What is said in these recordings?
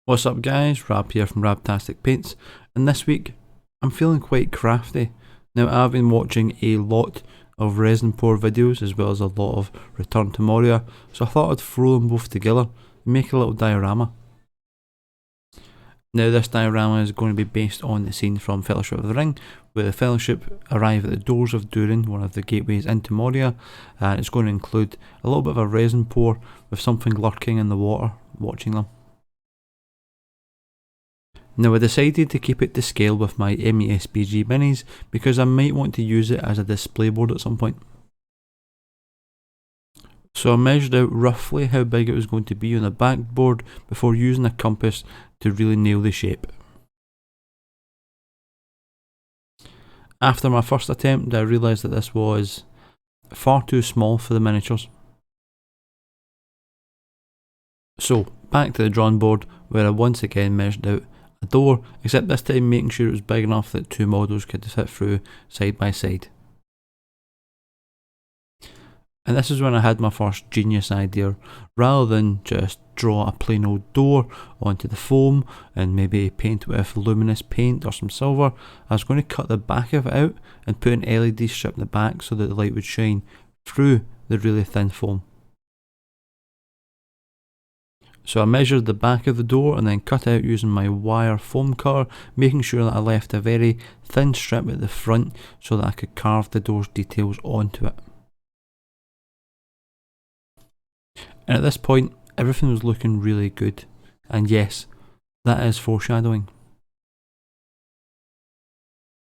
What's up guys, Rab here from Rabtastic Paints, and this week I'm feeling quite crafty. Now I've been watching a lot of resin pour videos as well as a lot of Return to Moria, so I thought I'd throw them both together and make a little diorama. Now this diorama is going to be based on the scene from Fellowship of the Ring, where the Fellowship arrive at the Doors of Durin, one of the gateways into Moria, and it's going to include a little bit of a resin pour with something lurking in the water watching them. Now I decided to keep it to scale with my MESBG minis because I might want to use it as a display board at some point. So I measured out roughly how big it was going to be on the backboard before using a compass to really nail the shape. After my first attempt I realised that this was far too small for the miniatures. So back to the drawing board where I once again measured out a door, except this time making sure it was big enough that two models could fit through side by side. And this is when I had my first genius idea. Rather than just draw a plain old door onto the foam and maybe paint with luminous paint or some silver, I was going to cut the back of it out and put an LED strip in the back so that the light would shine through the really thin foam. So I measured the back of the door and then cut out using my wire foam cutter, making sure that I left a very thin strip at the front so that I could carve the door's details onto it. And at this point everything was looking really good, and yes, that is foreshadowing.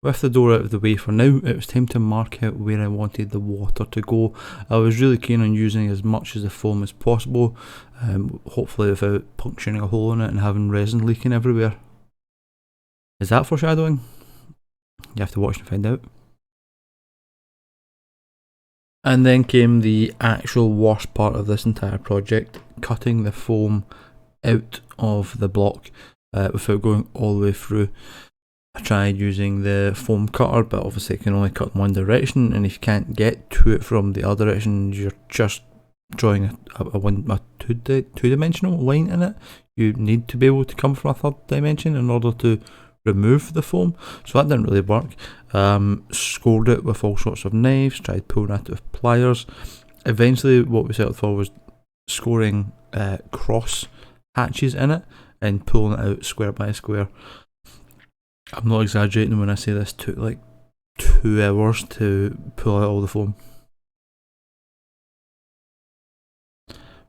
With the door out of the way for now, it was time to mark out where I wanted the water to go. I was really keen on using as much of the foam as possible, hopefully without puncturing a hole in it and having resin leaking everywhere. Is that foreshadowing? You have to watch and find out. And then came the actual worst part of this entire project, cutting the foam out of the block without going all the way through. I tried using the foam cutter, but obviously it can only cut in one direction, and if you can't get to it from the other direction, you're just drawing a two-dimensional line in it. You need to be able to come from a third dimension in order to remove the foam, so that didn't really work. Scored it with all sorts of knives, tried pulling at it with pliers. Eventually what we settled for was scoring cross hatches in it and pulling it out square by square. I'm not exaggerating when I say this took like 2 hours to pull out all the foam.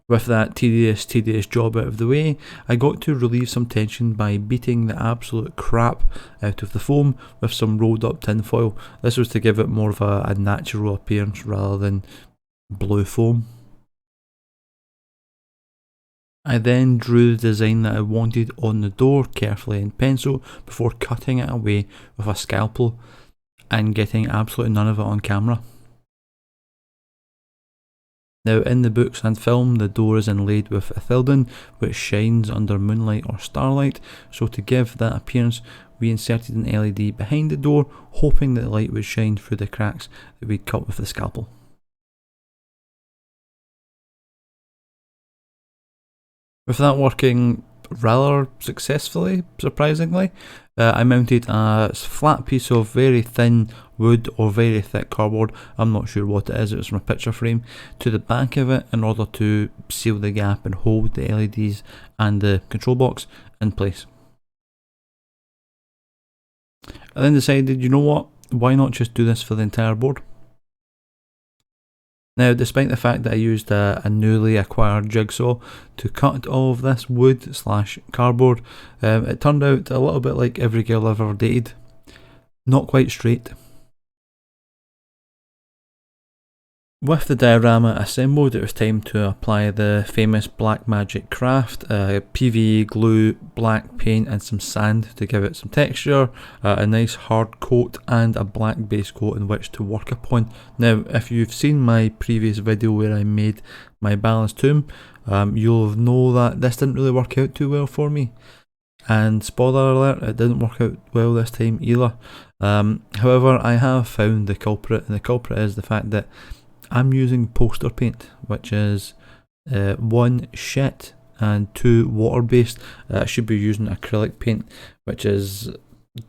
With that tedious job out of the way, I got to relieve some tension by beating the absolute crap out of the foam with some rolled up tin foil. This was to give it more of a natural appearance rather than blue foam. I then drew the design that I wanted on the door carefully in pencil before cutting it away with a scalpel and getting absolutely none of it on camera. Now in the books and film, the door is inlaid with ethylene which shines under moonlight or starlight, so to give that appearance we inserted an LED behind the door, hoping that the light would shine through the cracks that we'd cut with the scalpel. With that working rather successfully, surprisingly, I mounted a flat piece of very thin wood or very thick cardboard, I'm not sure what it is, it was from a picture frame, to the back of it in order to seal the gap and hold the LEDs and the control box in place. I then decided, you know what, why not just do this for the entire board? Now, despite the fact that I used a newly acquired jigsaw to cut all of this wood / cardboard, it turned out a little bit like every girl I've ever dated. Not quite straight. With the diorama assembled, it was time to apply the famous black magic craft, PVA glue, black paint and some sand to give it some texture, a nice hard coat and a black base coat in which to work upon. Now if you've seen my previous video where I made my balanced tomb, you'll know that this didn't really work out too well for me. And spoiler alert, it didn't work out well this time either. However, I have found the culprit, and the culprit is the fact that I'm using poster paint, which is one, shit, and 2 water-based. I should be using acrylic paint, which is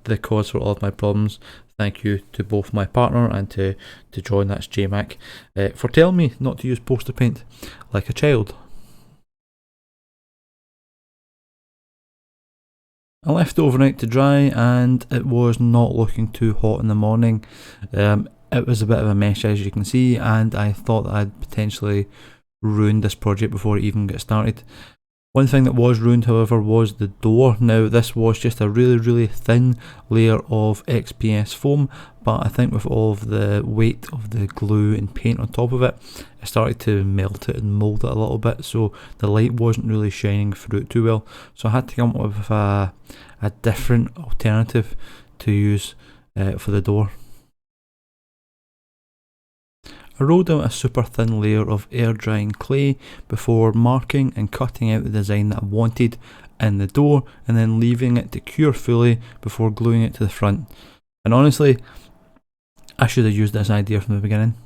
the cause for all of my problems. Thank you to both my partner and to John, that's JMac, for telling me not to use poster paint like a child. I left it overnight to dry and it was not looking too hot in the morning. It was a bit of a mess, as you can see, and I thought that I'd potentially ruined this project before it even got started. One thing that was ruined, however, was the door. Now, this was just a really thin layer of XPS foam, but I think with all of the weight of the glue and paint on top of it, it started to melt it and mould it a little bit, so the light wasn't really shining through it too well. So I had to come up with a different alternative to use for the door. I rolled out a super thin layer of air drying clay before marking and cutting out the design that I wanted in the door, and then leaving it to cure fully before gluing it to the front. And honestly, I should have used this idea from the beginning.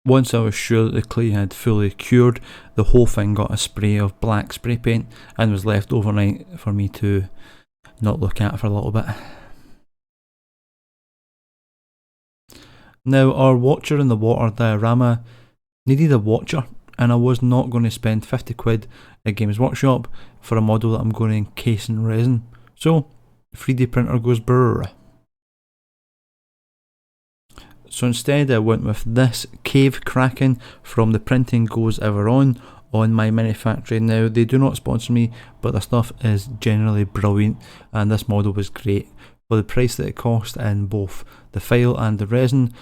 Once I was sure that the clay had fully cured, the whole thing got a spray of black spray paint and was left overnight for me to not look at for a little bit. Now, our watcher in the water diorama needed a watcher, and I was not going to spend 50 quid at Games Workshop for a model that I'm going to encase in resin. So, 3D printer goes brrr. So instead I went with this Cave Kraken from the Printing Goes Ever On my mini factory. Now, they do not sponsor me, but the stuff is generally brilliant, and this model was great. For the price that it cost in both the file and the resin,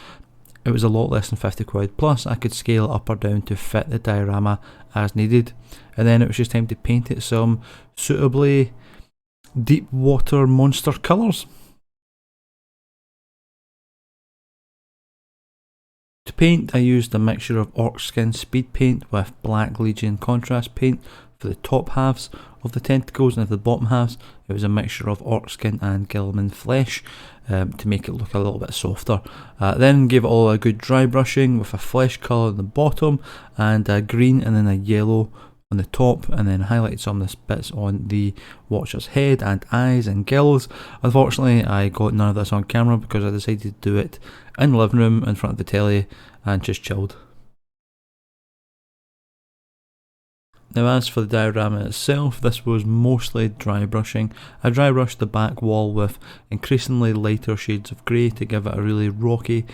it was a lot less than 50 quid, plus I could scale up or down to fit the diorama as needed, and then it was just time to paint it some suitably deep water monster colours. To paint, I used a mixture of orc skin speed paint with black legion contrast paint for the top halves of the tentacles, and for the bottom halves it was a mixture of orc skin and Gilman flesh to make it look a little bit softer. Then gave it all a good dry brushing with a flesh colour on the bottom and a green and then a yellow on the top, and then highlighted some of the bits on the watcher's head and eyes and gills. Unfortunately, I got none of this on camera because I decided to do it in the living room in front of the telly and just chilled. Now, as for the diorama itself, this was mostly dry brushing. I dry brushed the back wall with increasingly lighter shades of grey to give it a really rocky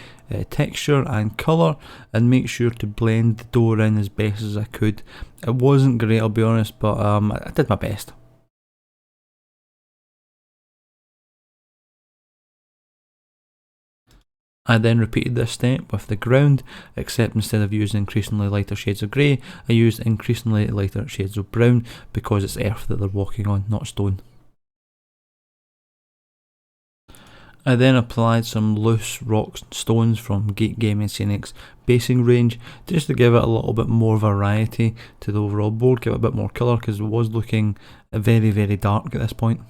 texture and colour, and make sure to blend the door in as best as I could. It wasn't great, I'll be honest, but I did my best. I then repeated this step with the ground, except instead of using increasingly lighter shades of grey, I used increasingly lighter shades of brown because it's earth that they're walking on, not stone. I then applied some loose rock stones from Geek Gaming Scenic's basing range just to give it a little bit more variety to the overall board, give it a bit more colour because it was looking very dark at this point.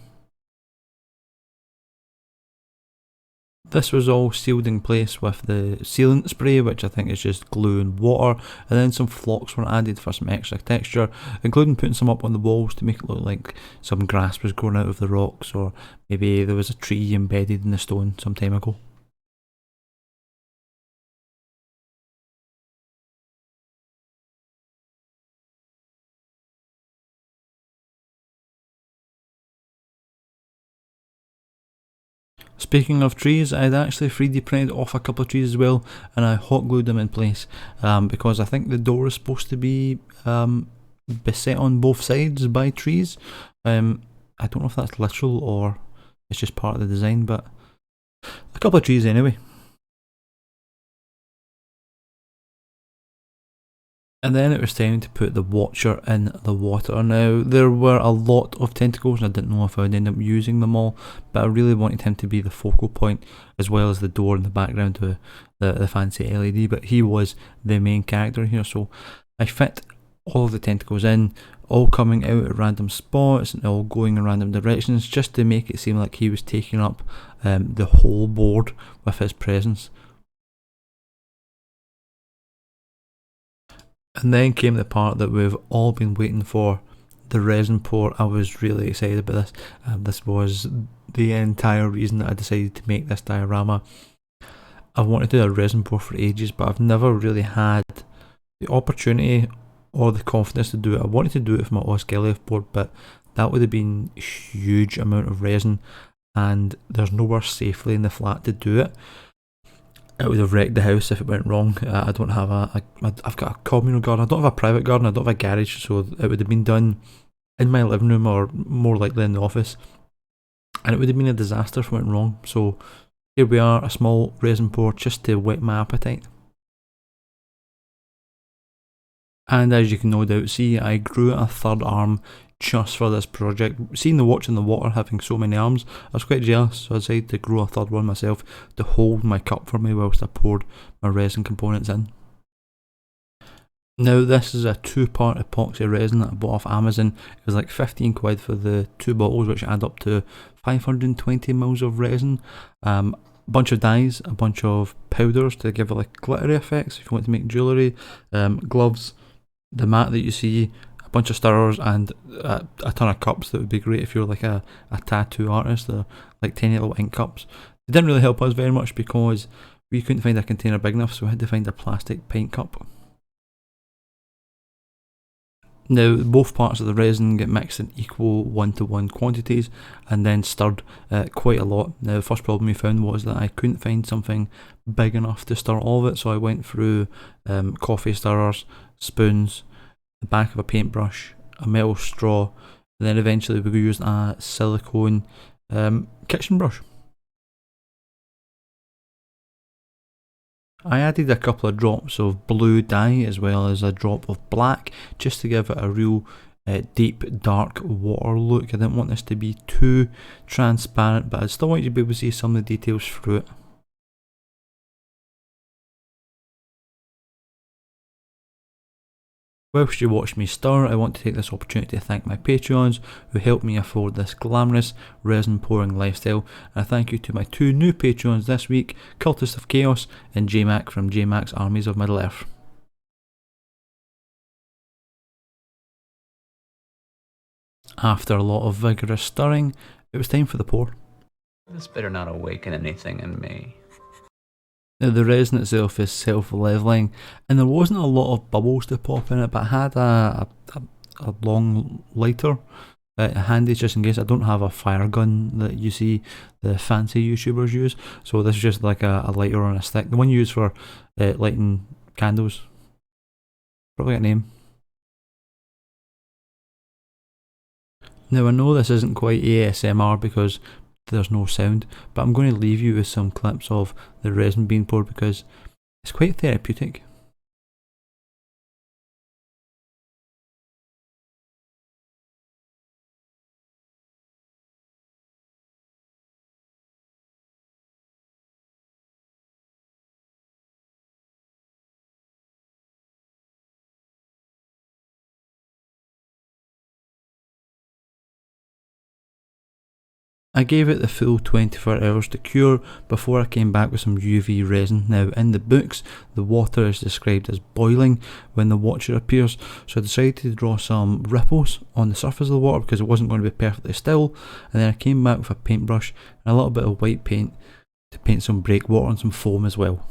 This was all sealed in place with the sealant spray, which I think is just glue and water, and then some flocks were added for some extra texture, including putting some up on the walls to make it look like some grass was growing out of the rocks, or maybe there was a tree embedded in the stone some time ago. Speaking of trees, I'd actually 3D printed off a couple of trees as well, and I hot glued them in place because I think the door is supposed to be beset on both sides by trees. I don't know if that's literal or it's just part of the design, but a couple of trees anyway. And then it was time to put the watcher in the water. Now, there were a lot of tentacles and I didn't know if I would end up using them all, but I really wanted him to be the focal point, as well as the door in the background to the fancy LED, but he was the main character here, so I fit all of the tentacles in, all coming out at random spots and all going in random directions, just to make it seem like he was taking up the whole board with his presence. And then came the part that we've all been waiting for, the resin pour. I was really excited about this. This was the entire reason that I decided to make this diorama. I've wanted to do a resin pour for ages, but I've never really had the opportunity or the confidence to do it. I wanted to do it for my Osgiliath board, but that would have been a huge amount of resin, and there's nowhere safely in the flat to do it. It would have wrecked the house if it went wrong. I don't have I've got a communal garden. I don't have a private garden. I don't have a garage, so it would have been done in my living room or more likely in the office, and it would have been a disaster if it went wrong. So here we are, a small resin pour just to whet my appetite. And as you can no doubt see, I grew a third arm just for this project. Seeing the watch in the water having so many arms, I was quite jealous, so I decided to grow a third one myself to hold my cup for me whilst I poured my resin components in. Now this is a 2-part epoxy resin that I bought off Amazon. It was like 15 quid for the 2 bottles, which add up to 520 mils of resin. A bunch of dyes, a bunch of powders to give it like glittery effects if you want to make jewellery, gloves, the mat that you see, a bunch of stirrers, and a ton of cups that would be great if you're like a tattoo artist. They're like tiny little ink cups. It didn't really help us very much because we couldn't find a container big enough, so we had to find a plastic pint cup. Now both parts of the resin get mixed in equal 1-to-1 quantities and then stirred quite a lot. Now the first problem we found was that I couldn't find something big enough to stir all of it, so I went through coffee stirrers, spoons, the back of a paintbrush, a metal straw, and then eventually we used a silicone kitchen brush. I added a couple of drops of blue dye as well as a drop of black just to give it a real deep dark water look. I didn't want this to be too transparent, but I still want you to be able to see some of the details through it. Whilst you watch me stir, I want to take this opportunity to thank my Patreons who helped me afford this glamorous resin pouring lifestyle, and a thank you to my 2 new Patreons this week, Cultist of Chaos and JMac from JMac's Armies of Middle Earth. After a lot of vigorous stirring, it was time for the pour. This better not awaken anything in me. Now the resin itself is self-leveling, and there wasn't a lot of bubbles to pop in it, but I had a long lighter handy just in case. I don't have a fire gun that you see the fancy YouTubers use, so this is just like a lighter on a stick. The one you use for lighting candles. Probably got a name. Now I know this isn't quite ASMR because there's no sound, but I'm going to leave you with some clips of the resin being poured because it's quite therapeutic. I gave it the full 24 hours to cure before I came back with some UV resin. Now in the books the water is described as boiling when the watcher appears, so I decided to draw some ripples on the surface of the water because it wasn't going to be perfectly still, and then I came back with a paintbrush and a little bit of white paint to paint some breakwater and some foam as well.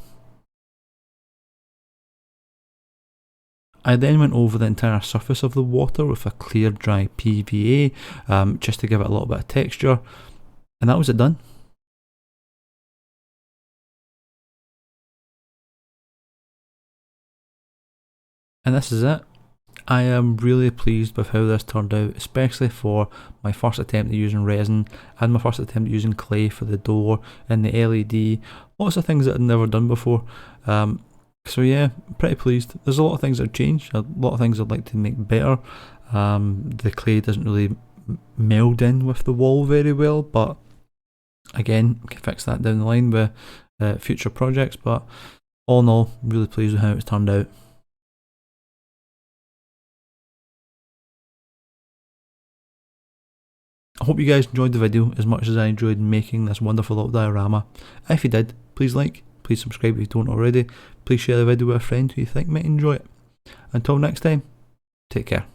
I then went over the entire surface of the water with a clear dry PVA just to give it a little bit of texture, and that was it done. And this is it. I am really pleased with how this turned out, especially for my first attempt at using resin and my first attempt at using clay for the door and the LED. Lots of things that I'd never done before. So yeah, pretty pleased. There's a lot of things that have changed, a lot of things I'd like to make better. The clay doesn't really meld in with the wall very well, but again, we can fix that down the line with future projects. But all in all, really pleased with how it's turned out. I hope you guys enjoyed the video as much as I enjoyed making this wonderful little diorama. If you did, please like, please subscribe if you don't already, please share the video with a friend who you think might enjoy it. Until next time, take care.